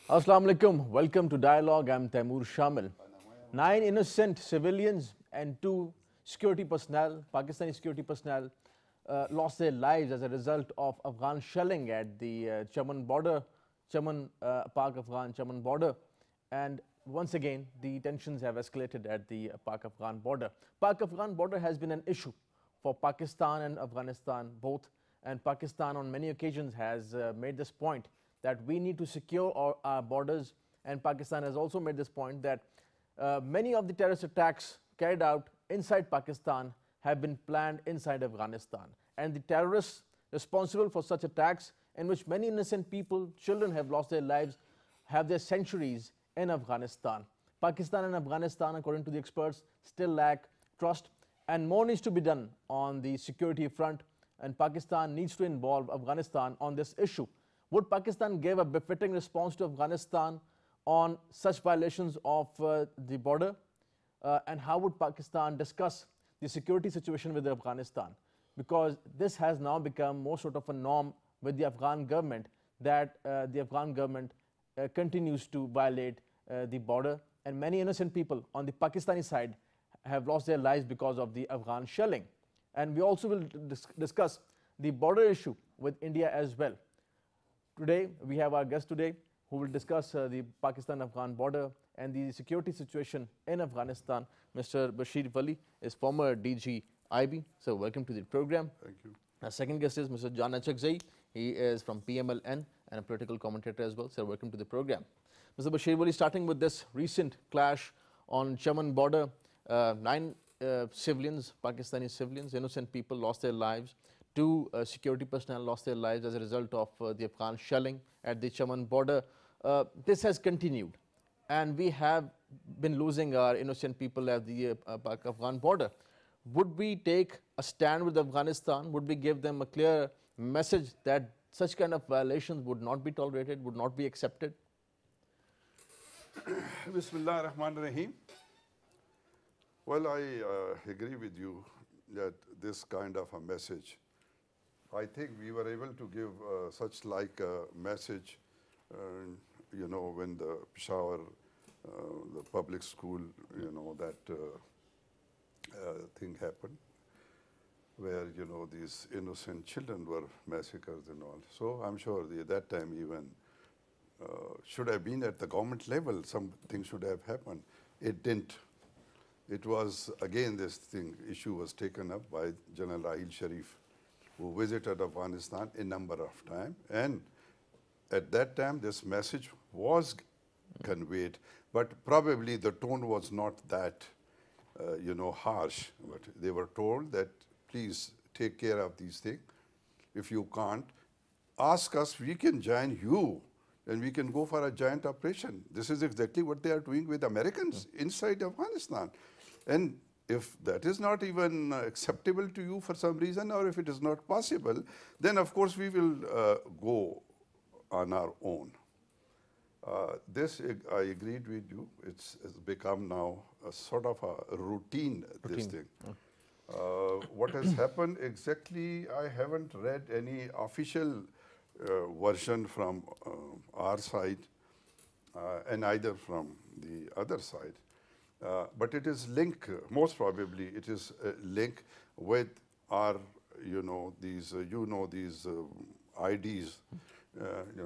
Assalamu alaikum. Welcome to Dialogue. I'm Taimur Shamil. 9 innocent civilians and 2 security personnel, Pakistani security personnel, lost their lives as a result of Afghan shelling at the Chaman border, Pak Afghan Chaman border. And once again, the tensions have escalated at the Pak Afghan border. Pak Afghan border has been an issue for Pakistan and Afghanistan both, and Pakistan on many occasions has made this point that we need to secure our borders, and Pakistan has also made this point that many of the terrorist attacks carried out inside Pakistan have been planned inside Afghanistan, and the terrorists responsible for such attacks in which many innocent people, children have lost their lives, have their centuries in Afghanistan. Pakistan and Afghanistan, according to the experts, still lack trust, and more needs to be done on the security front, and Pakistan needs to involve Afghanistan on this issue. Would Pakistan give a befitting response to Afghanistan on such violations of the border? And how would Pakistan discuss the security situation with Afghanistan? Because this has now become more sort of a norm with the Afghan government, that the Afghan government continues to violate the border, and many innocent people on the Pakistani side have lost their lives because of the Afghan shelling. And we also will discuss the border issue with India as well. Today, we have our guest today who will discuss the Pakistan-Afghan border and the security situation in Afghanistan. Mr. Bashir Wali is former DG IB. So, welcome to the program. Thank you. Our second guest is Mr. Jan Achakzai. He is from PMLN and a political commentator as well. So, welcome to the program. Mr. Bashir Wali, starting with this recent clash on Chaman border, 9 civilians, Pakistani civilians, innocent people lost their lives. 2 security personnel lost their lives as a result of the Afghan shelling at the Chaman border. This has continued, and we have been losing our innocent people at the Afghan border. Would we take a stand with Afghanistan? Would we give them a clear message that such kind of violations would not be tolerated, would not be accepted? Bismillah ar-Rahman ar-Rahim. Well, I agree with you that this kind of a message, I think we were able to give such like a message, you know, when the Peshawar, the public school, you know, that thing happened, where, you know, these innocent children were massacred and all. So I'm sure at that time even should have been at the government level, something should have happened. It didn't. It was, again, this issue was taken up by General Rahil Sharif, who visited Afghanistan a number of times. And at that time, this message was conveyed, but probably the tone was not that, you know, harsh. But they were told that, please take care of these things. If you can't, ask us, we can join you, and we can go for a joint operation. This is exactly what they are doing with Americans inside Afghanistan. And if that is not even acceptable to you for some reason, or if it is not possible, then of course we will go on our own. This, I agreed with you, it's become now a sort of a routine. This thing. What has happened exactly, I haven't read any official version from our side and either from the other side. But it is linked, most probably it is linked with our, you know, these IDs, you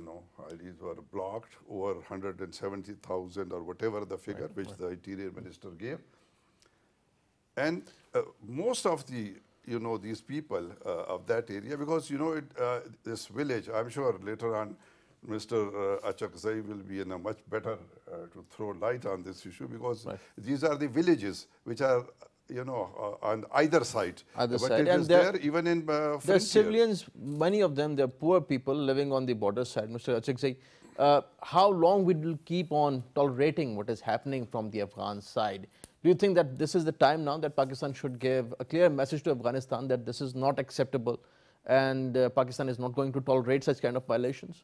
know, IDs were blocked, over 170,000 or whatever the figure which the Interior Minister gave. And most of the, you know, these people of that area, because, you know, this village, I'm sure later on Mr. Achakzai will be in a much better to throw light on this issue, because these are the villages which are, you know, on either side. But it is there even in the civilians, many of them, they're poor people living on the border side. Mr. Achakzai, how long we will keep on tolerating what is happening from the Afghan side? Do you think that this is the time now that Pakistan should give a clear message to Afghanistan that this is not acceptable and Pakistan is not going to tolerate such kind of violations?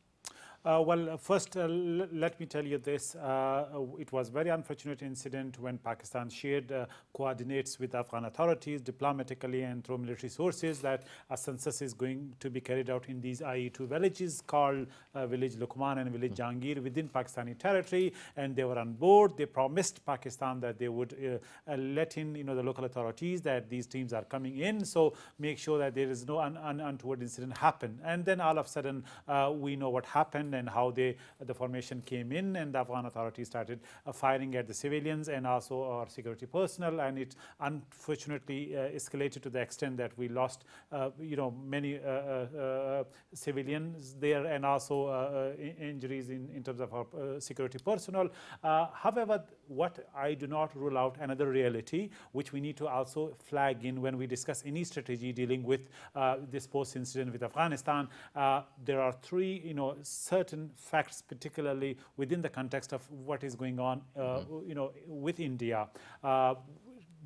Well, first, let me tell you this. It was a very unfortunate incident when Pakistan shared coordinates with Afghan authorities diplomatically and through military sources that a census is going to be carried out in these IE2 villages called village Lukman and village Jangir within Pakistani territory, and they were on board. They promised Pakistan that they would let in the local authorities that these teams are coming in, so make sure that there is no untoward incident happen. And then all of a sudden we know what happened and how the formation came in, and the Afghan authorities started firing at the civilians and also our security personnel, and it unfortunately escalated to the extent that we lost many civilians there, and also injuries in terms of our security personnel. However, what I do not rule out another reality which we need to also flag in when we discuss any strategy dealing with this post-incident with Afghanistan. There are three certain facts, particularly within the context of what is going on with India.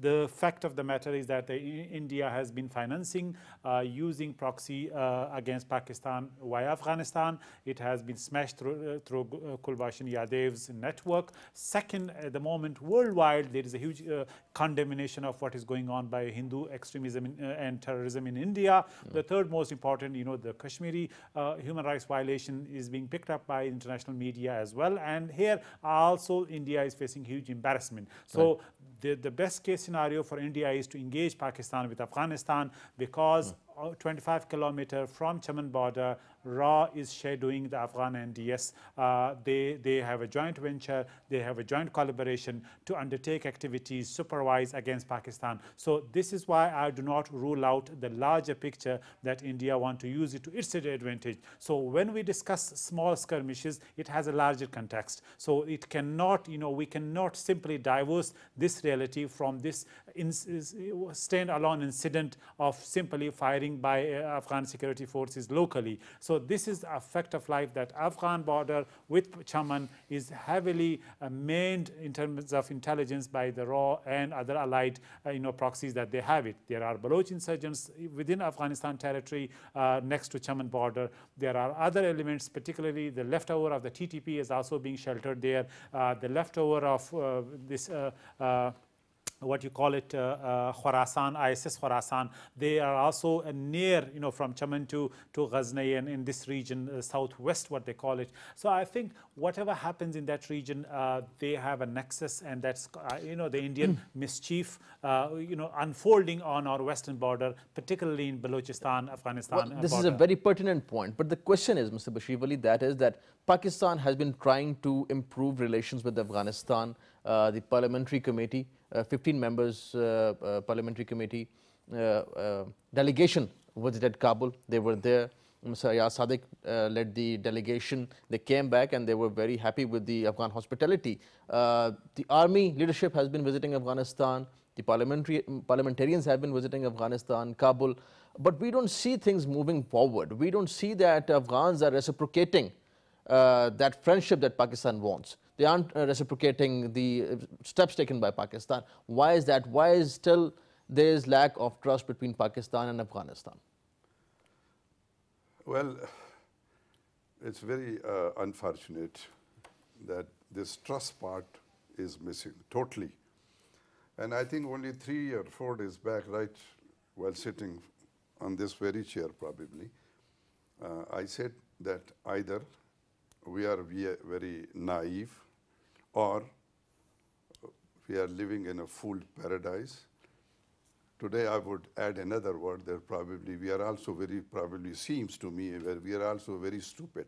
The fact of the matter is that India has been financing using proxy against Pakistan via Afghanistan. It has been smashed through Kulbhushan Yadav's network. Second, at the moment, worldwide, there is a huge condemnation of what is going on by Hindu extremism and terrorism in India. The third most important, the Kashmiri human rights violation is being picked up by international media as well. And here also India is facing huge embarrassment. So the best case scenario for India is to engage Pakistan with Afghanistan, because 25 kilometers from Chaman border, RAW is shadowing the Afghan NDS. They have a joint venture, they have a joint collaboration to undertake activities supervised against Pakistan. So this is why I do not rule out the larger picture that India want to use it to its advantage. So when we discuss small skirmishes, it has a larger context. So it cannot, we cannot simply divorce this reality from this stand-alone incident of simply firing by Afghan security forces locally. So this is a fact of life that Afghan border with Chaman is heavily mained in terms of intelligence by the RAW and other allied proxies that they have it. There are Baloch insurgents within Afghanistan territory next to Chaman border. There are other elements, particularly the leftover of the TTP is also being sheltered there. The leftover of this what you call it, Khorasan, ISS Khorasan, they are also near, from Chaman to Ghazni and in this region, southwest, what they call it. So I think whatever happens in that region, they have a nexus, and that's, the Indian mischief, unfolding on our western border, particularly in Balochistan, Afghanistan. Well, this is a very pertinent point, but the question is, Mr. Bashir Wali, that Pakistan has been trying to improve relations with Afghanistan. The parliamentary committee, 15 members parliamentary committee delegation visited Kabul. They were there. Mr. Ayaz Sadiq led the delegation. They came back and they were very happy with the Afghan hospitality. The army leadership has been visiting Afghanistan. The parliamentarians have been visiting Afghanistan, Kabul. But we don't see things moving forward. We don't see that Afghans are reciprocating that friendship that Pakistan wants. They aren't reciprocating the steps taken by Pakistan. Why is that? Why is still there is lack of trust between Pakistan and Afghanistan? Well, it's very unfortunate that this trust part is missing totally. And I think only 3 or 4 days back, right while sitting on this very chair probably, I said that either we are very naive, or we are living in a fooled paradise. Today I would add another word that probably we are also probably seems to me where we are also very stupid,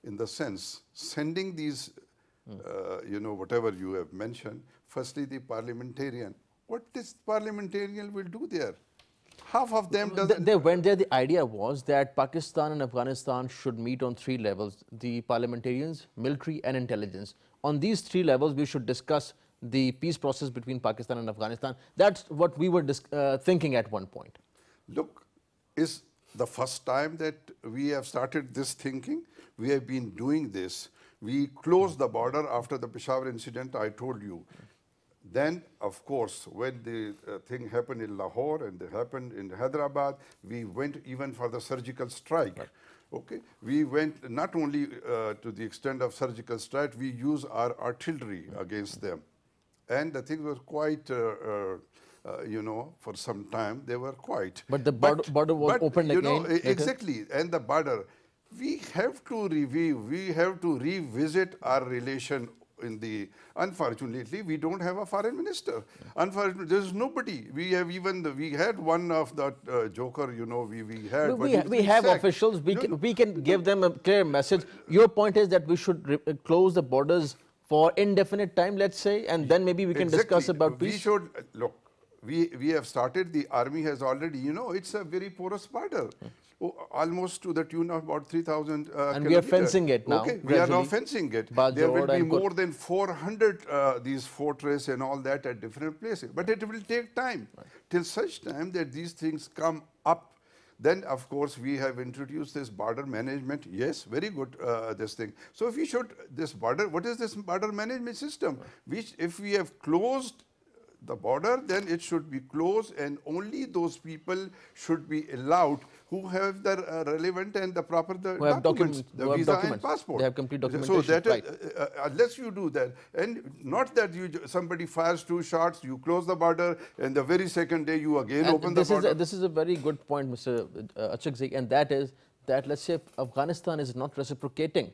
in the sense sending these, whatever you have mentioned. Firstly, the parliamentarian. What this parliamentarian will do there? Half of them doesn't. They went there. The idea was that Pakistan and Afghanistan should meet on 3 levels: the parliamentarians, military, and intelligence. On these 3 levels, we should discuss the peace process between Pakistan and Afghanistan. That's what we were thinking at one point. Look, is the first time that we have started this thinking. We have been doing this. We closed the border after the Peshawar incident, I told you. Then, of course, when the thing happened in Lahore and it happened in Hyderabad, we went even for the surgical strike. Right. Okay, we went not only to the extent of surgical strike, we use our artillery against them. And the thing was quite, you know, for some time they were quiet. But the border was opened you again. know, exactly, and the border, we have to review, we have to revisit our relation in the, unfortunately, we don't have a foreign minister. Unfortunately, there's nobody. We have even, we had one of that joker, you know, we had. We have officials, we can give them a clear message. Your point is that we should close the borders for indefinite time, let's say, and then maybe we can discuss about peace. We should, look, we have started, the army has already, you know, it's a very porous border. Almost to the tune of about 3,000 and we are fencing it now. Okay, we are now fencing it. There will be more than 400 these fortresses and all that at different places. But it will take time. Right. Till such time that these things come up, then of course we have introduced this border management. Yes, very good this thing. So if we should, this border, what is this border management system? Right. Which if we have closed the border, then it should be closed and only those people should be allowed who have the relevant and the proper documents, the visa and passport. They have complete documentation. So that is, unless you do that, and not that you somebody fires 2 shots, you close the border, and the very second day you again open the border. This is a very good point, Mr. Achakzi, and that is that, let's say, Afghanistan is not reciprocating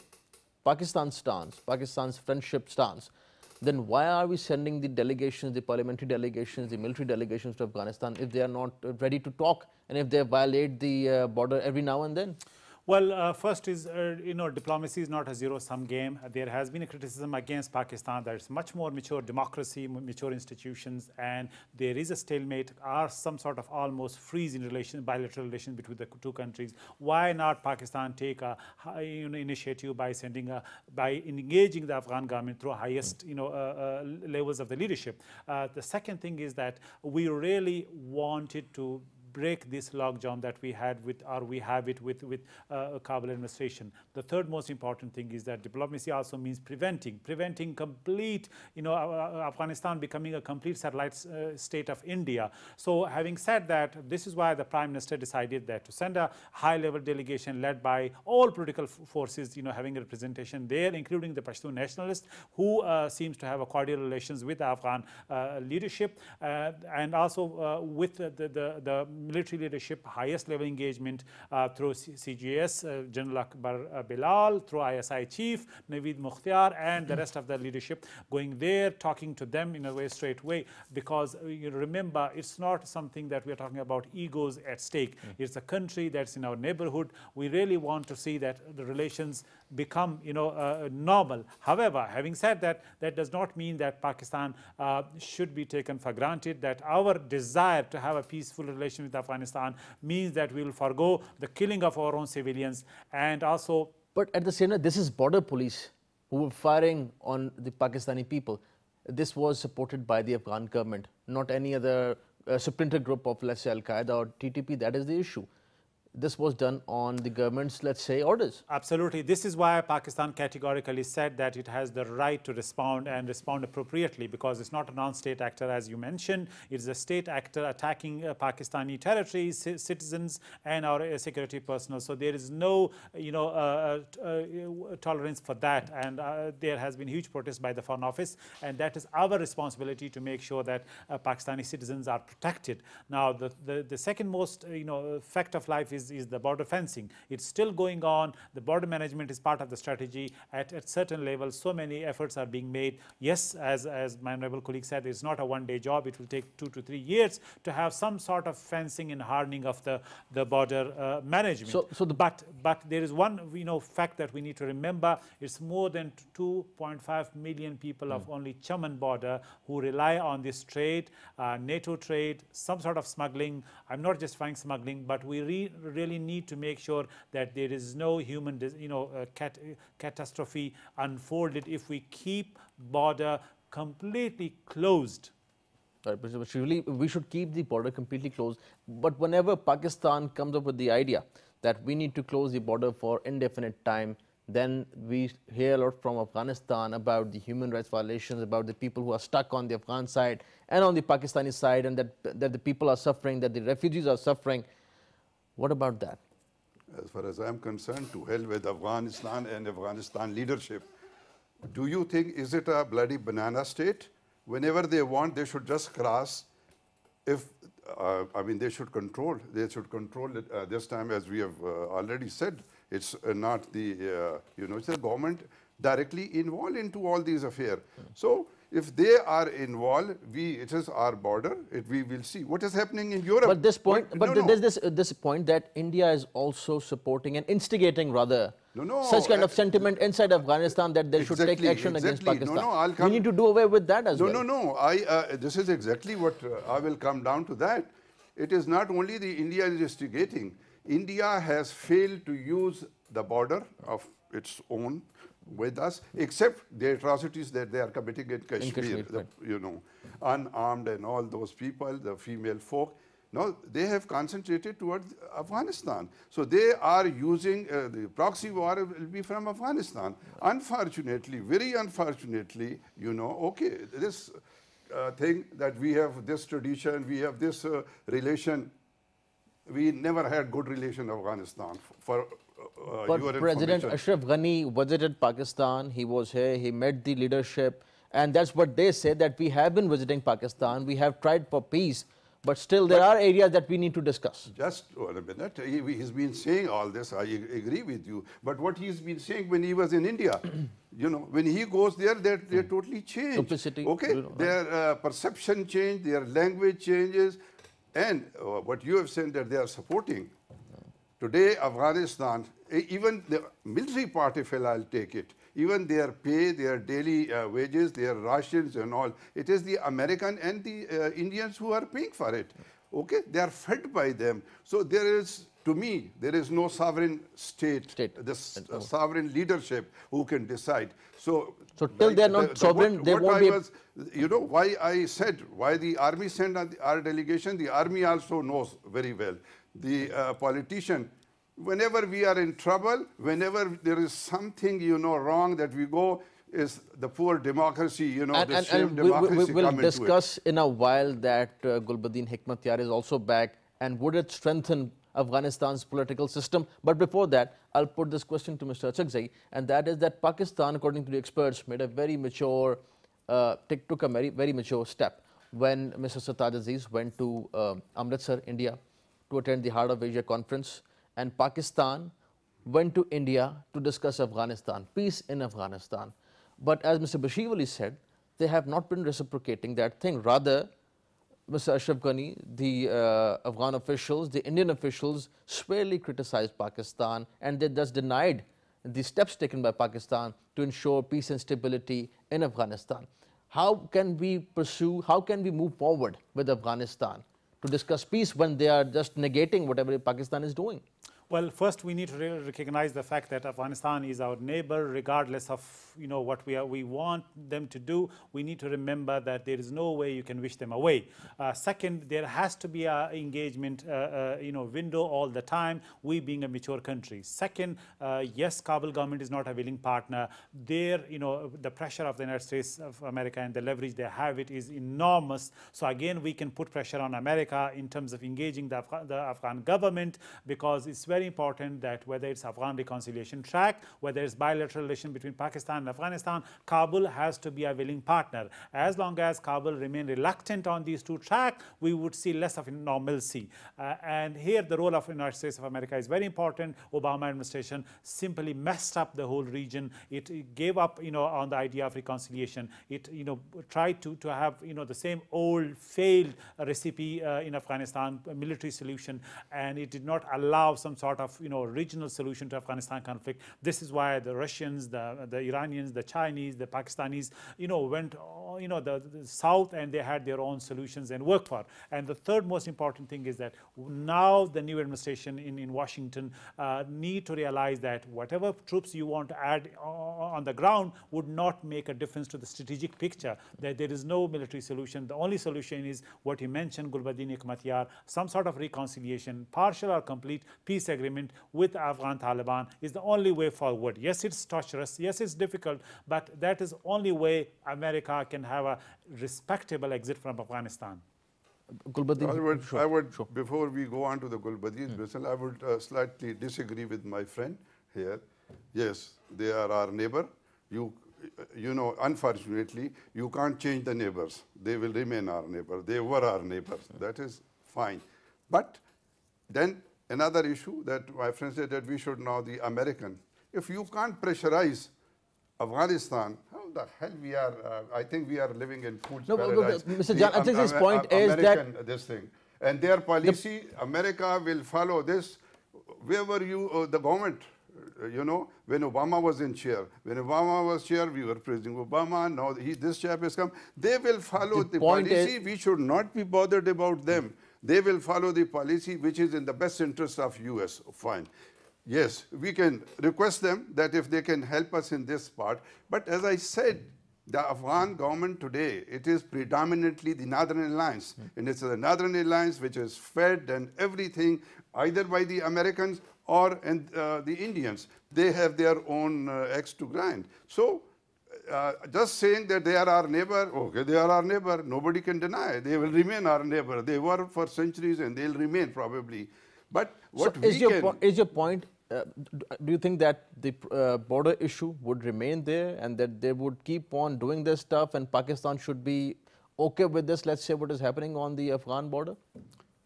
Pakistan's stance, Pakistan's friendship stance, then why are we sending the delegations, the parliamentary delegations, the military delegations to Afghanistan if they are not ready to talk and if they violate the border every now and then? Well, first is, you know, diplomacy is not a zero-sum game. There has been a criticism against Pakistan that it's much more mature democracy, mature institutions, and there is a stalemate or some sort of almost freeze in bilateral relations between the 2 countries. Why not Pakistan take a initiative by by engaging the Afghan government through highest, you know, levels of the leadership? The second thing is that we really wanted to break this logjam that we had with, or we have it with Kabul administration. The third most important thing is that diplomacy also means preventing complete, you know, Afghanistan becoming a complete satellite state of India. So having said that, this is why the Prime Minister decided that to send a high-level delegation led by all political forces, you know, having a representation there, including the Pashtun nationalists, who seems to have a cordial relations with the Afghan leadership, and also with the military leadership, highest level engagement through CGS, General Akbar Bilal, through ISI chief, Naveed Mukhtar, and the rest of the leadership going there, talking to them in a very straight way, because you remember, it's not something that we're talking about egos at stake. It's a country that's in our neighborhood. We really want to see that the relations become, you know, normal. However, having said that, that does not mean that Pakistan should be taken for granted, that our desire to have a peaceful relation with Afghanistan means that we will forgo the killing of our own civilians, and also... But at the same time, this is border police who were firing on the Pakistani people. This was supported by the Afghan government, not any other splinter group of, let's say, Al-Qaeda or TTP. That is the issue. This was done on the government's, let's say, orders. Absolutely. This is why Pakistan categorically said that it has the right to respond and respond appropriately, because it's not a non-state actor, as you mentioned. It's a state actor attacking Pakistani territories, citizens, and our security personnel. So there is no, you know, tolerance for that. And there has been huge protest by the Foreign Office, and that is our responsibility to make sure that Pakistani citizens are protected. Now, the second most, you know, fact of life is the border fencing. It's still going on. The border management is part of the strategy. At certain levels, so many efforts are being made. Yes, as my honorable colleague said, it's not a one-day job. It will take 2 to 3 years to have some sort of fencing and hardening of the border management. But there is one, you know, fact that we need to remember. It's more than 2.5 million people of only Chaman border who rely on this trade, NATO trade, some sort of smuggling. I'm not justifying smuggling, but we really need to make sure that there is no human, you know, catastrophe unfolded if we keep border completely closed. Right, but really, we should keep the border completely closed. But whenever Pakistan comes up with the idea that we need to close the border for indefinite time, then we hear a lot from Afghanistan about the human rights violations, about the people who are stuck on the Afghan side and on the Pakistani side, and that the people are suffering, that the refugees are suffering. What about that? as far as I'm concerned, to hell with Afghanistan and Afghanistan leadership. Do you think, is it a bloody banana state? Whenever they want, they should just cross. If, I mean, they should control it this time, as we have already said. It's not the, it's the government directly involved into all these affairs. So if they are involved, it is our border. We will see what is happening in Europe. But this point, there's this point that India is also supporting and instigating rather such kind of sentiment inside Afghanistan that they should take action against Pakistan. We need to do away with that as well. No. This is exactly what I will come down to that. It is not only the India is instigating. India has failed to use the border of its own with us, except the atrocities that they are committing in Kashmir, unarmed and all those people, the female folk. No, they have concentrated towards Afghanistan. So they are using, the proxy war will be from Afghanistan. Unfortunately, very unfortunately, okay, this thing that we have this tradition, we have this relation. We never had good relation with Afghanistan for but President Ashraf Ghani visited Pakistan. He was here, he met the leadership, and that's what they say, that we have been visiting Pakistan, we have tried for peace, but still there are areas that we need to discuss. Just a minute, he's been saying all this, I agree with you, but what he's been saying when he was in India, when he goes there, they're totally changed. Duplicity, okay, their perception change, their language changes, and what you have said that they are supporting. Today, Afghanistan, even the military part, if I'll take it, even their pay, their daily wages, their rations and all, it is the American and the Indians who are paying for it. Okay, they are fed by them. So there is, to me, there is no sovereign state. This sovereign leadership who can decide. So till they are not sovereign, they won't be. Why I said, why the army sent our delegation, the army also knows very well. The politician, whenever we are in trouble, whenever there is something, wrong, that we go, is the poor democracy, the same democracy. We will discuss in a while that Gulbuddin Hekmatyar is also back, and would it strengthen Afghanistan's political system? But before that, I'll put this question to Mr. Achakzai, and that is that Pakistan, according to the experts, made a very mature, took a very mature step when Mr. Sartaj Aziz went to Amritsar, India, to attend the Heart of Asia conference, and Pakistan went to India to discuss Afghanistan, peace in Afghanistan. But as Mr. Bashir Ali said, they have not been reciprocating that thing. Rather, Mr. Ashraf Ghani, the Afghan officials, the Indian officials squarely criticized Pakistan, and they thus denied the steps taken by Pakistan to ensure peace and stability in Afghanistan. How can we pursue, how can we move forward with Afghanistan to discuss peace when they are just negating whatever Pakistan is doing? Well, first we need to recognize the fact that Afghanistan is our neighbor, regardless of what we want them to do. We need to remember that there is no way you can wish them away. Second, there has to be an engagement window all the time, we being a mature country. Second, yes, Kabul government is not a willing partner. There, the pressure of the United States of America and the leverage they have it is enormous. So again, we can put pressure on America in terms of engaging the Afghan government, because it's very important that whether it's Afghan reconciliation track, whether it's bilateral relation between Pakistan and Afghanistan, Kabul has to be a willing partner. As long as Kabul remain reluctant on these two tracks, we would see less of normalcy. And here the role of the United States of America is very important. Obama administration simply messed up the whole region. It gave up, on the idea of reconciliation. It, tried to have, the same old failed recipe in Afghanistan, a military solution, and it did not allow some sort of regional solution to Afghanistan conflict. This is why the Russians, the Iranians, the Chinese, the Pakistanis, went the south, and they had their own solutions and worked for. And the third most important thing is that now the new administration in Washington need to realize that whatever troops you want to add on the ground would not make a difference to the strategic picture, that there is no military solution. The only solution is what you mentioned, Gulbuddin Hekmatyar, some sort of reconciliation, partial or complete peace agreement with Afghan Taliban is the only way forward. Yes, it's torturous. Yes, it's difficult, but that is the only way America can have a respectable exit from Afghanistan. Gulbuddin, I would sure. before we go on to the Gulbuddin's business, I would slightly disagree with my friend here. Yes, they are our neighbor. You know, unfortunately, you can't change the neighbors. They will remain our neighbor. They were our neighbors. That is fine. But then another issue that my friend said that we should know the American. If you can't pressurize Afghanistan, how the hell we are, I think we are living in fool's paradise. Mr. Jan, I think his point is that this thing. And their policy, America will follow this. Wherever the government, you know, when Obama was in chair, when Obama was chair, we were praising Obama. Now this chap has come. They will follow the policy. We should not be bothered about them. They will follow the policy which is in the best interest of US. Fine. Yes, we can request them that if they can help us in this part. But as I said, the Afghan government today, it is predominantly the Northern Alliance. And it's the Northern Alliance which is fed and everything either by the Americans or the Indians. They have their own axe to grind. So just saying that they are our neighbor, okay, they are our neighbor, nobody can deny. They will remain our neighbor. They were for centuries and they'll remain probably. But what so is your point, do you think that the border issue would remain there and that they would keep on doing this stuff and Pakistan should be okay with this, let's say what is happening on the Afghan border?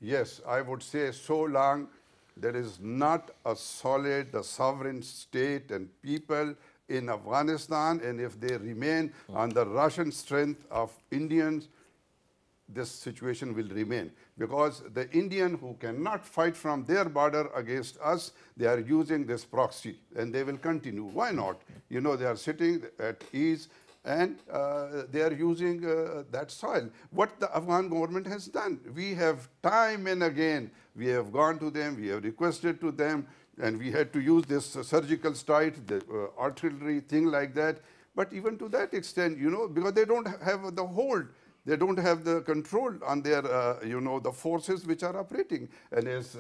Yes, I would say so long there is not a solid, sovereign state and people in Afghanistan, and if they remain on the Russian strength of Indians, this situation will remain. Because the Indian who cannot fight from their border against us, they are using this proxy and they will continue. Why not? You know, they are sitting at ease and they are using that soil. What the Afghan government has done, we have time and again, we have gone to them, we have requested to them, and we had to use this surgical strike, the artillery, thing like that. But even to that extent, you know, because they don't have the hold, they don't have the control on their, you know, the forces which are operating. And as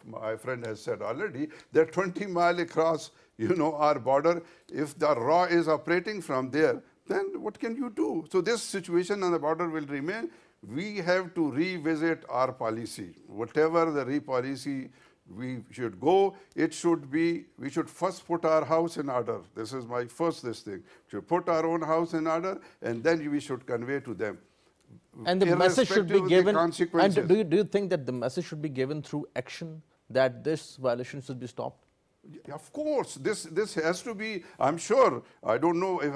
my friend has said already, they're 20 miles across, you know, our border. If the RAW is operating from there, then what can you do? So this situation on the border will remain. We have to revisit our policy. Whatever the policy we should go, it should be, we should first put our house in order. This is my first thing. We should put our own house in order and then we should convey to them. And the message should be given, and do you think that the message should be given through action that this violation should be stopped? Of course, this has to be, I'm sure, I don't know if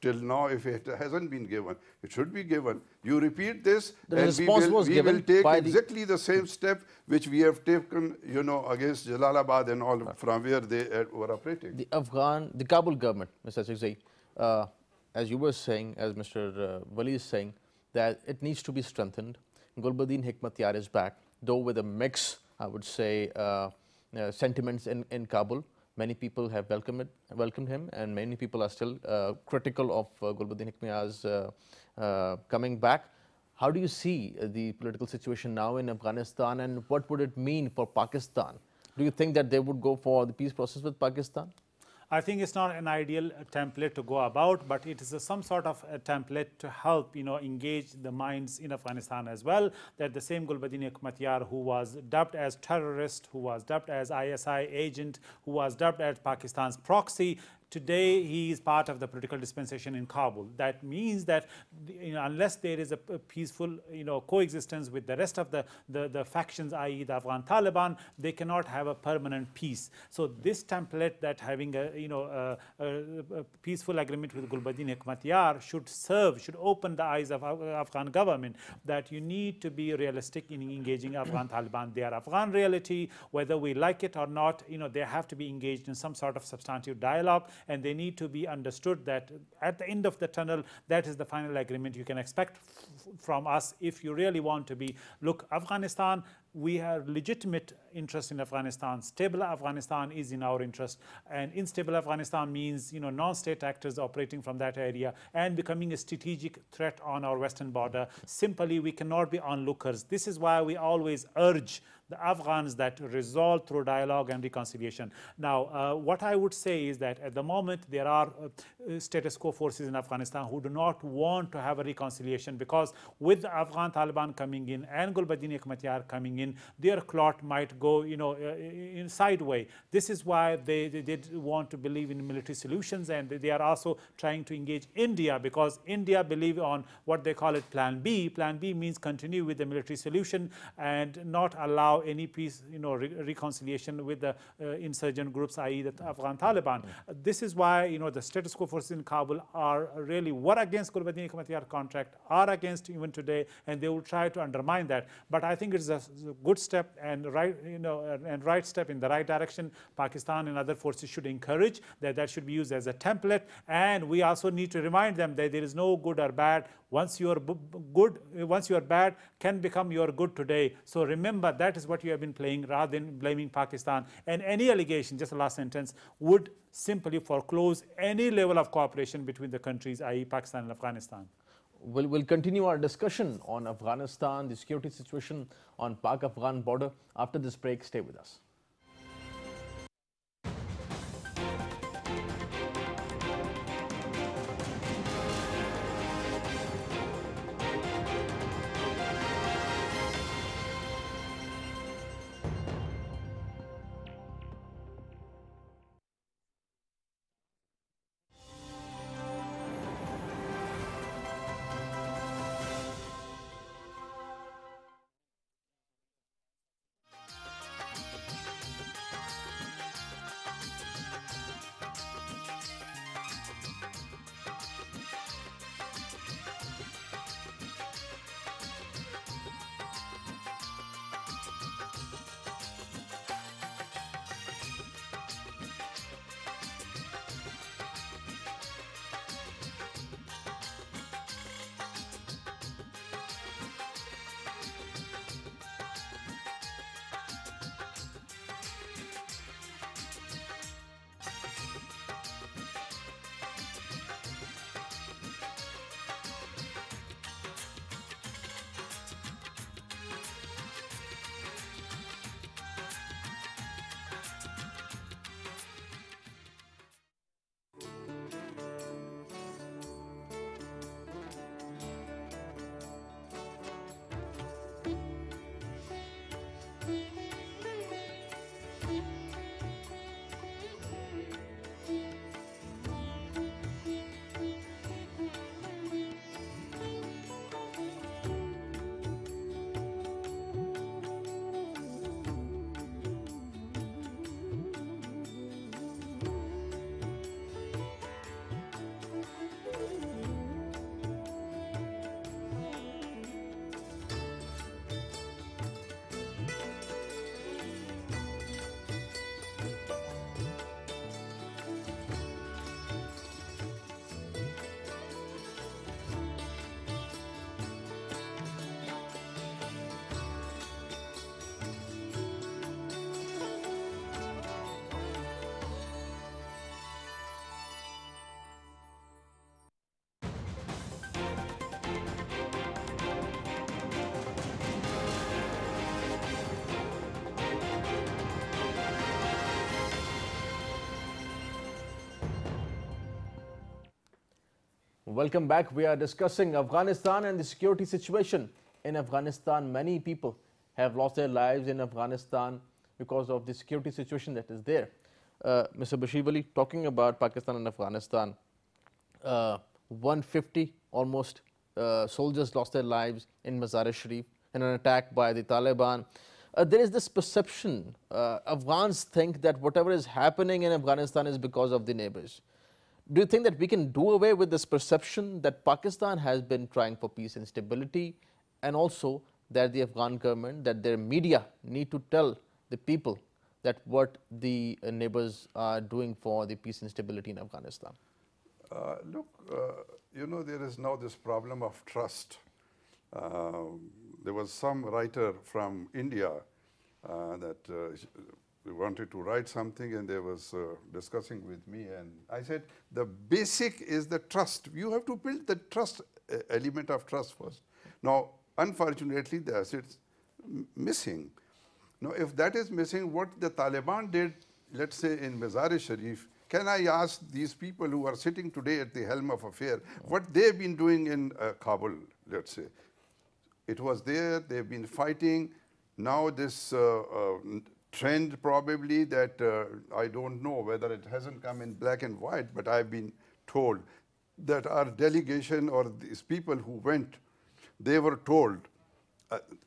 till now if it hasn't been given. It should be given. You repeat this and we will take exactly the same step which we have taken, you know, against Jalalabad and all from where they were operating. The Kabul government, Mr. Sikzi, as you were saying, as Mr. Wali is saying, that it needs to be strengthened. Gulbuddin Hekmatyar is back, though with a mix, I would say, sentiments in Kabul. Many people have welcomed him, and many people are still critical of Gulbuddin Hekmatyar's coming back. How do you see the political situation now in Afghanistan, and what would it mean for Pakistan? Do you think that they would go for the peace process with Pakistan? I think it's not an ideal template to go about, but it is some sort of a template to help, you know, engage the minds in Afghanistan as well. That the same Gulbuddin Hekmatyar, who was dubbed as terrorist, who was dubbed as ISI agent, who was dubbed as Pakistan's proxy, today he is part of the political dispensation in Kabul. That means that, you know, unless there is a peaceful, you know, coexistence with the rest of the factions, i.e. the Afghan Taliban, they cannot have a permanent peace. So this template, that having a, you know, a peaceful agreement with Gulbuddin Hekmatyar should open the eyes of Afghan government that you need to be realistic in engaging Afghan Taliban. They are Afghan reality, whether we like it or not, you know, they have to be engaged in some sort of substantive dialogue. And they need to be understood that at the end of the tunnel, that is the final agreement you can expect from us if you really want to be. Look, Afghanistan, we have legitimate interest in Afghanistan. Stable Afghanistan is in our interest. And instable Afghanistan means, you know, non-state actors operating from that area and becoming a strategic threat on our western border. Simply, we cannot be onlookers. This is why we always urge the Afghans that resolve through dialogue and reconciliation. Now, what I would say is that at the moment there are status quo forces in Afghanistan who do not want to have a reconciliation, because with the Afghan Taliban coming in and Gulbuddin Hekmatyar coming in, their clot might go, in sideways. This is why they did want to believe in military solutions, and they are also trying to engage India, because India believe on what they call it Plan B. Plan B means continue with the military solution and not allow any peace, reconciliation with the insurgent groups, i.e. the Afghan Taliban. This is why, the status quo forces in Kabul are really were against Gulbuddin Hekmatyar contract, are against even today, and they will try to undermine that. But I think it's a good step and right step in the right direction. Pakistan and other forces should encourage that should be used as a template, and we also need to remind them that there is no good or bad. Once you are good, once you are bad, can become you are good today. So remember, that is what you have been playing, rather than blaming Pakistan. And any allegation, just the last sentence, would simply foreclose any level of cooperation between the countries, i.e. Pakistan and Afghanistan. We'll continue our discussion on Afghanistan, the security situation on Pak-Afghan border. After this break, stay with us. Welcome back. We are discussing Afghanistan and the security situation in Afghanistan. Many people have lost their lives in Afghanistan because of the security situation that is there. Mr. Bashir Ali, talking about Pakistan and Afghanistan, 150 almost soldiers lost their lives in Mazar-e-Sharif in an attack by the Taliban. There is this perception, Afghans think that whatever is happening in Afghanistan is because of the neighbors. Do you think that we can do away with this perception that Pakistan has been trying for peace and stability, and also that the Afghan government, that their media need to tell the people that what the neighbors are doing for the peace and stability in Afghanistan? Look, there is now this problem of trust. There was some writer from India that we wanted to write something, and they was discussing with me, and I said, the basic is the trust. You have to build the trust, element of trust first. Now, unfortunately, the assets missing. Now, if that is missing, what the Taliban did, let's say in Mazar-e-Sharif, can I ask these people who are sitting today at the helm of affair, what they've been doing in Kabul, let's say? It was there, they've been fighting. Now this trend probably that I don't know whether it hasn't come in black and white, but I've been told that our delegation or these people who went, they were told,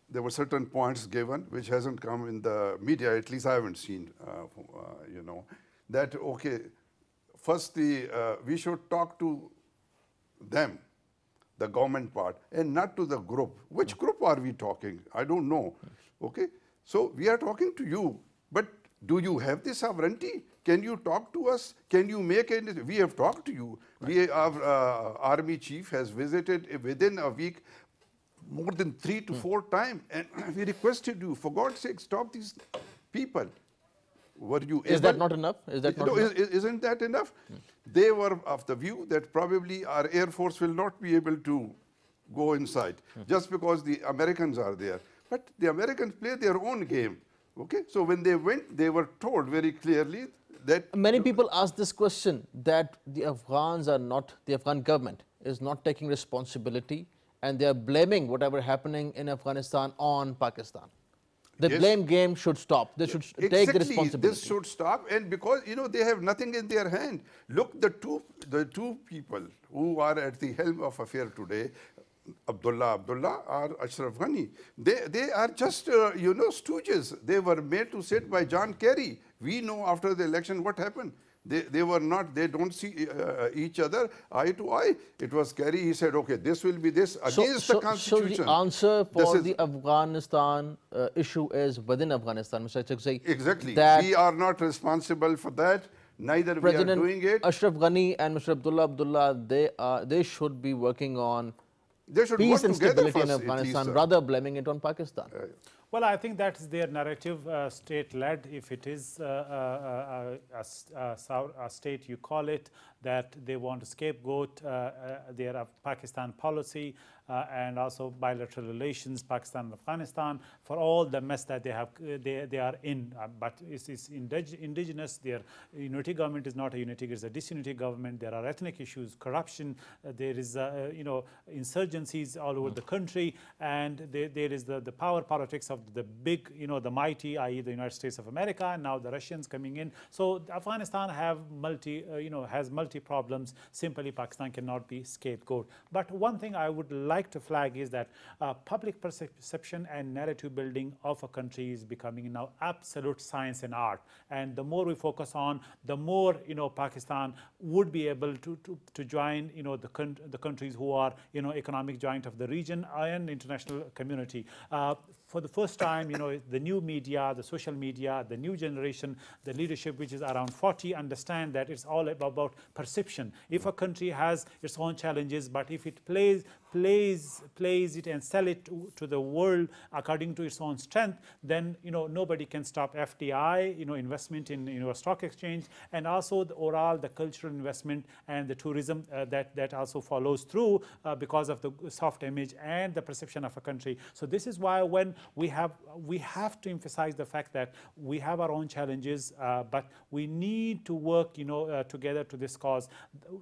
there were certain points given which hasn't come in the media, at least I haven't seen, you know, that, okay, first we should talk to them, the government part, and not to the group. Which group are we talking? I don't know, okay? So we are talking to you, but do you have the sovereignty? Can you talk to us? Can you make anything? We have talked to you. Right. Our army chief has visited within a week more than 3 to 4 times, and we requested you, for God's sake, stop these people. Were you Is that not enough? Is that not enough? Isn't that enough? They were of the view that probably our Air Force will not be able to go inside just because the Americans are there. But the Americans play their own game. Okay, so when they went, they were told very clearly that... Many people ask this question, that the Afghans are not, the Afghan government is not taking responsibility, and they are blaming whatever happening in Afghanistan on Pakistan. The blame game should stop. They should take the responsibility. This should stop, and because, you know, they have nothing in their hand. Look, the two people who are at the helm of affair today, Abdullah or Ashraf Ghani, they are just, you know, stooges. They were made to sit by John Kerry. We know after the election what happened. They were not, they don't see each other eye to eye. It was Kerry, he said, okay, this will be this against the constitution. So the answer for the Afghanistan issue is within Afghanistan, Mr. Chakzai. Exactly. We are not responsible for that. Neither President we are doing it. Ashraf Ghani and Mr. Abdullah, they should be working on peace and stability in Afghanistan rather blaming it on Pakistan. Well, I think that is their narrative, state-led. If it is a state, you call it, that they want to scapegoat their Pakistan policy and also bilateral relations, Pakistan and Afghanistan, for all the mess that they have, they are in. But it's indigenous. Their unity government is not a unity; it's a disunity government. There are ethnic issues, corruption. There is, you know, insurgencies all over the country, and there is the power politics of the big, you know, the mighty, i.e., the United States of America, and now the Russians coming in. So Afghanistan have has multi problems. Simply, Pakistan cannot be scapegoat. But one thing I would like to flag is that public perception and narrative building of a country is becoming now absolute science and art. And the more we focus on, the more, you know, Pakistan would be able to join, you know, the countries who are, you know, economic giant of the region and international community. For the first time, you know, the new media, the social media, the new generation, the leadership, which is around 40, understand that it's all about perception. If a country has its own challenges, but if it plays it and sell it to the world according to its own strength, then, you know, nobody can stop FDI, you know, investment in, you know, a stock exchange, and also the overall the cultural investment and the tourism that also follows through because of the soft image and the perception of a country. So this is why when we have to emphasize the fact that we have our own challenges, but we need to work, you know, together to this cause.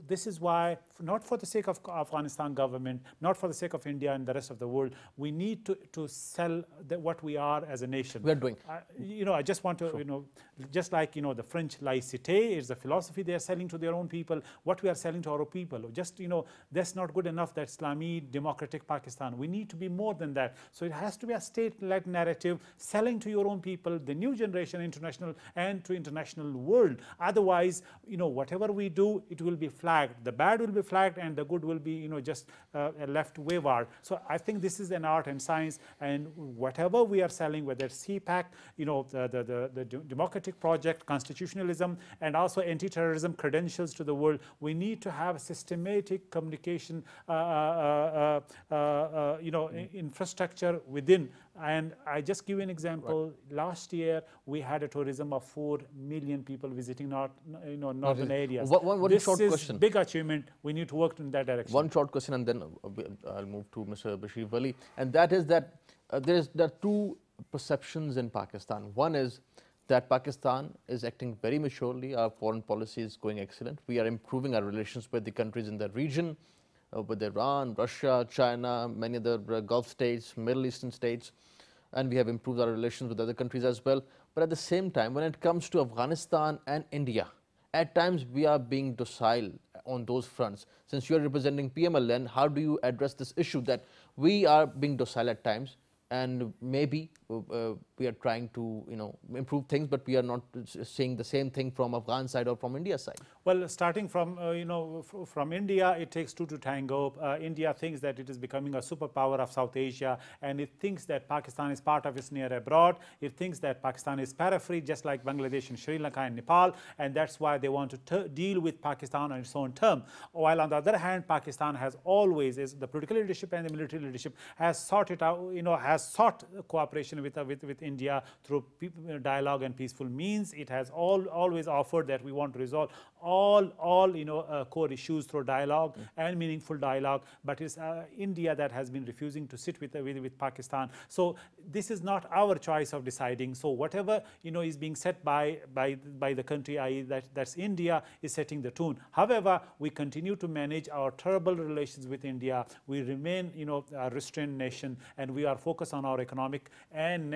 This is why, not for the sake of Afghanistan government, not for the sake of India and the rest of the world, we need to sell what we are as a nation. We're doing. You know, I just want to, you know, just like, you know, the French laïcité is the philosophy they are selling to their own people, what we are selling to our people. Just, you know, that's not good enough, that Islami democratic Pakistan. We need to be more than that. So it has to be a state-led narrative, selling to your own people, the new generation, international and to international world. Otherwise, you know, whatever we do, it will be flagged. The bad will be flagged and the good will be, you know, just left wayward. So I think this is an art and science, and whatever we are selling, whether it's CPAC, you know, the democratic project, constitutionalism, and also anti-terrorism credentials to the world, we need to have systematic communication, you know, infrastructure within. And I just give you an example. Right. Last year, we had a tourism of 4 million people visiting northern areas. One short question. This is big achievement. We need to work in that direction. One short question, and then I'll move to Mr. Bashir Wali. And that is that there are two perceptions in Pakistan. One is that Pakistan is acting very maturely. Our foreign policy is going excellent. We are improving our relations with the countries in the region, with Iran, Russia, China, many other Gulf states, Middle Eastern states, and we have improved our relations with other countries as well. But at the same time, when it comes to Afghanistan and India, at times we are being docile on those fronts. Since you are representing PMLN, how do you address this issue that we are being docile at times, and maybe we are trying to, improve things, but we are not seeing the same thing from Afghan side or from India side? Well, starting from, from India, it takes two to tango. India thinks that it is becoming a superpower of South Asia, and it thinks that Pakistan is part of its near abroad. It thinks that Pakistan is periphery, just like Bangladesh and Sri Lanka and Nepal, and that's why they want to deal with Pakistan on its own term. While on the other hand, Pakistan has always, the political leadership and the military leadership, has sought it out, has sought cooperation with India through dialogue and peaceful means. It has always offered that we want to resolve all core issues through dialogue and meaningful dialogue, but it's India that has been refusing to sit with Pakistan. So this is not our choice of deciding. So whatever is being set by the country, i.e. that's India, is setting the tune. However, we continue to manage our terrible relations with India. We remain a restrained nation, and we are focused on our economic and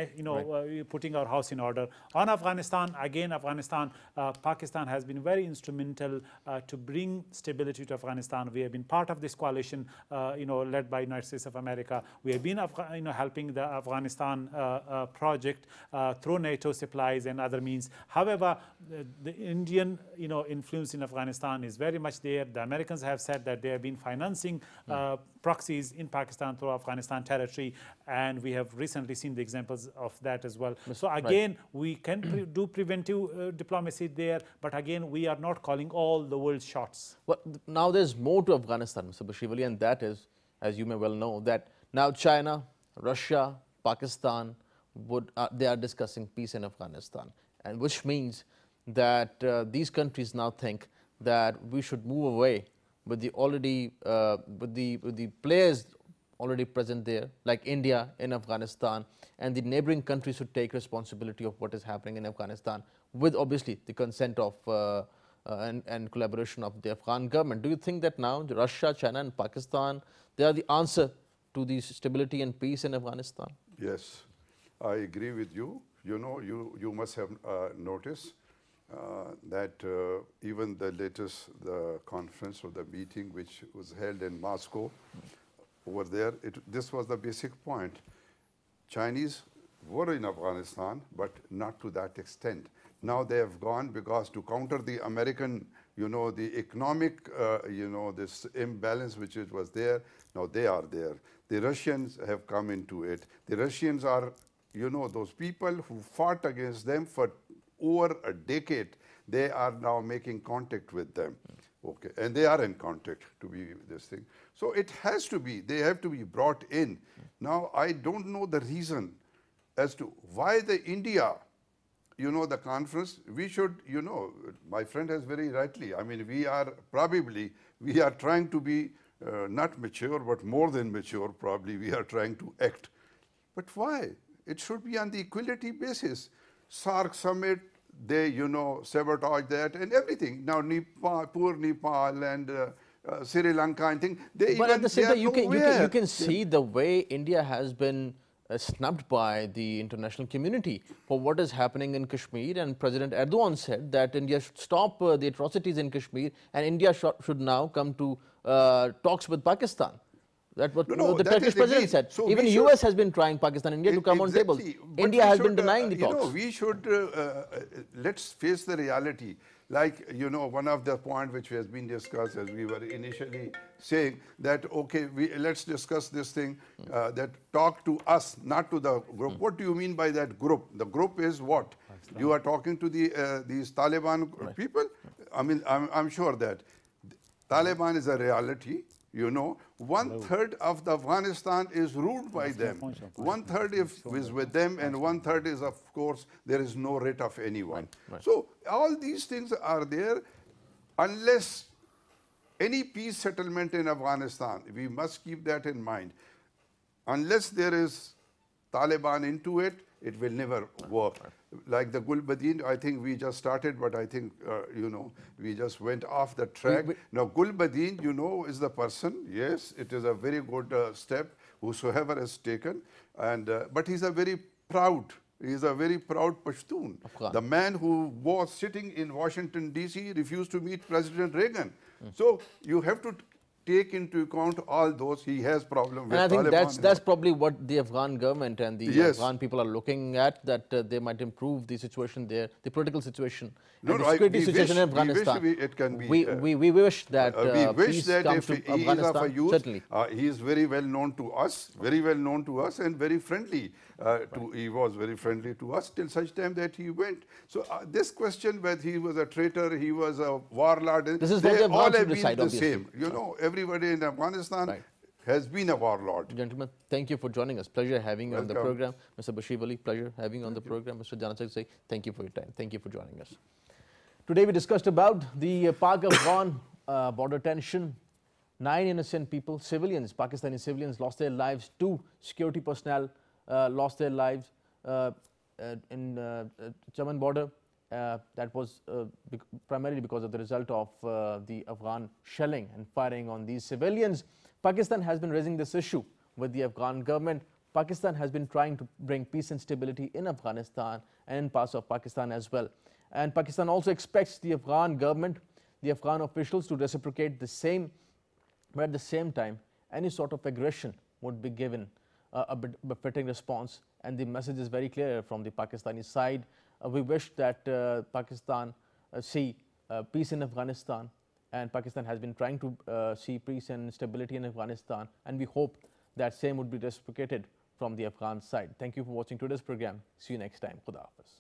putting our house in order. On Afghanistan, again, Pakistan has been very instrumental to bring stability to Afghanistan. We have been part of this coalition, led by United States of America. We have been, helping the Afghanistan project through NATO supplies and other means. However, the Indian, influence in Afghanistan is very much there. The Americans have said that they have been financing proxies in Pakistan through Afghanistan territory, and we have recently seen the examples of that as well. So again, we can do preventive diplomacy there, but again, we are not calling all the world's shots. Well, now there's more to Afghanistan, Mr. Bashir, and that is, as you may well know, that now China, Russia, Pakistan, they are discussing peace in Afghanistan, and which means that these countries now think that we should move away with the already with the players already present there, like India in Afghanistan, and the neighboring countries should take responsibility of what is happening in Afghanistan, with obviously the consent of and collaboration of the Afghan government. Do you think that now Russia, China, and Pakistan, they are the answer to the stability and peace in Afghanistan? Yes, I agree with you. You must have noticed that even the latest conference or the meeting which was held in Moscow, over there, this was the basic point. Chinese were in Afghanistan, but not to that extent. Now they have gone because to counter the American, the economic, this imbalance which was there, now they are there. The Russians have come into it. The Russians are, those people who fought against them for over a decade, they are now making contact with them. Okay, and they are in contact to be this thing. So it has to be, they have to be brought in. Now, I don't know the reason as to why the India, the conference, we should, my friend has very rightly, I mean, we are trying to be not mature, but more than mature, probably we are trying to act. But why? It should be on the equality basis. SAARC summit, they, sabotage that and everything. Now, poor Nepal and Sri Lanka and things. But at the same time, you can see the way India has been snubbed by the international community for what is happening in Kashmir, and President Erdogan said that India should stop the atrocities in Kashmir, and India should now come to talks with Pakistan. That's what the Turkish president said. So even US has been trying Pakistan and India to come on tables. India has been denying the talks. We should, let's face the reality. Like, one of the points which has been discussed as we were initially saying that, okay, let's discuss this thing, that talk to us, not to the group. What do you mean by that group? The group is what? You are talking to these Taliban people? I mean, I'm sure that Taliban is a reality. 1/3 of the Afghanistan is ruled by them. 1/3 is with them, and 1/3 is, of course, there is no writ of anyone. Right. So all these things are there. Unless any peace settlement in Afghanistan, we must keep that in mind. Unless there is Taliban into it, it will never work. Like the Gulbadin, I think we just started, but I think, you know, we just went off the track. Now, Gulbadin, you know, is the person, yes, it is a very good step, whosoever has taken, and but he's a very proud, Pashtun. Afghan. The man who was sitting in Washington, D.C., refused to meet President Reagan. So you have to take into account all those. He has problem with And I think Taliban. that's probably what the Afghan government and the Yes. Afghan people are looking at, that they might improve the situation there, the political situation, No, and no, the security we situation in wish- we wish Afghanistan. it can be, We wish that we wish peace that comes if to he is of a Afghanistan. youth, Certainly. he is very well known to us, and very friendly. He was very friendly to us till such time that he went. So this question whether he was a traitor, he was a warlord, This is what they the all Afghans have will been decide, the obviously. same. You know, everybody in Afghanistan Right. has been a warlord. Gentlemen, thank you for joining us. Pleasure having you on the Welcome. program. Mr. Bashir Ali, pleasure having you on the program. Mr. Janachak, thank you for your time. Thank you for joining us. Today we discussed about the Pak-Afghan border tension. 9 innocent people, civilians, Pakistani civilians, lost their lives. 2 security personnel lost their lives in Chaman border. That was primarily because of the result of the Afghan shelling and firing on these civilians. Pakistan has been raising this issue with the Afghan government. Pakistan has been trying to bring peace and stability in Afghanistan and in parts of Pakistan as well. And Pakistan also expects the Afghan government, the Afghan officials to reciprocate the same, but at the same time, any sort of aggression would be given a befitting response. And the message is very clear from the Pakistani side. We wish that Pakistan see peace in Afghanistan, and Pakistan has been trying to see peace and stability in Afghanistan, and we hope that same would be reciprocated from the Afghan side. Thank you for watching today's program. See you next time. Khuda Hafiz.